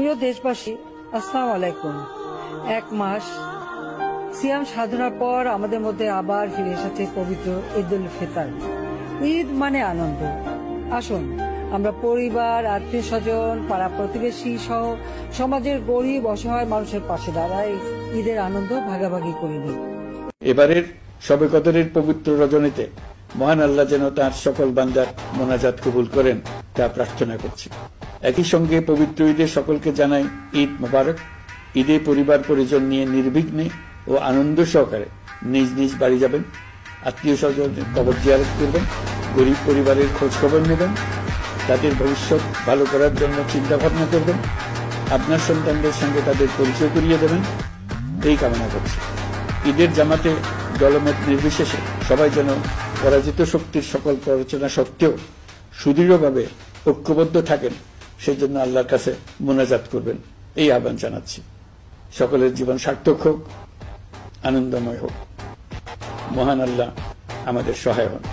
প্রিয় দেশবাসী, আসসালামু আলাইকুম। এক মাস সিয়াম সাধনার পর আমাদের মধ্যে আবার ফিরে এসেছে পবিত্র ঈদ উল ফিতর। ঈদ মানে আনন্দ। আসুন আমরা পরিবার, আত্মীয় স্বজন, পাড়া প্রতিবেশী সহ সমাজের গরিব অসহায় মানুষের পাশে দাঁড়াই ঈদের আনন্দ ভাগাভাগি করে নিই। এবারের শবে কদরের পবিত্র রজনীতে মহান আল্লাহ যেন তাঁর সকল বান্দার মোনাজাত কবুল করেন তা প্রার্থনা করছি। একই সঙ্গে পবিত্র ঈদে সকলকে জানাই ঈদ মোবারক। ঈদে পরিবার পরিজন নিয়ে নির্বিঘ্নে ও আনন্দ সহকারে নিজ নিজ বাড়ি যাবেন, আত্মীয় স্বজনের কবর জিয়ারত করবেন, গরিব পরিবারের খোঁজ খবর নেবেন, তাদের ভবিষ্যৎ ভালো করার জন্য চিন্তা ভাবনা করবেন, আপনার সন্তানদের সঙ্গে তাদের পরিচয় করিয়ে দেবেন, এই কামনা করছি। ঈদের জামাতে দলমত নির্বিশেষে সবাই যেন পরাজিত শক্তির সকল প্ররোচনা সত্ত্বেও সুদৃঢ়ভাবে ঐক্যবদ্ধ থাকেন, সেজন্য আল্লাহর কাছে মোনাজাত করবেন, এই আহ্বান জানাচ্ছি। সকলের জীবন সার্থক হোক, আনন্দময় হোক। মহান আল্লাহ আমাদের সহায় হন।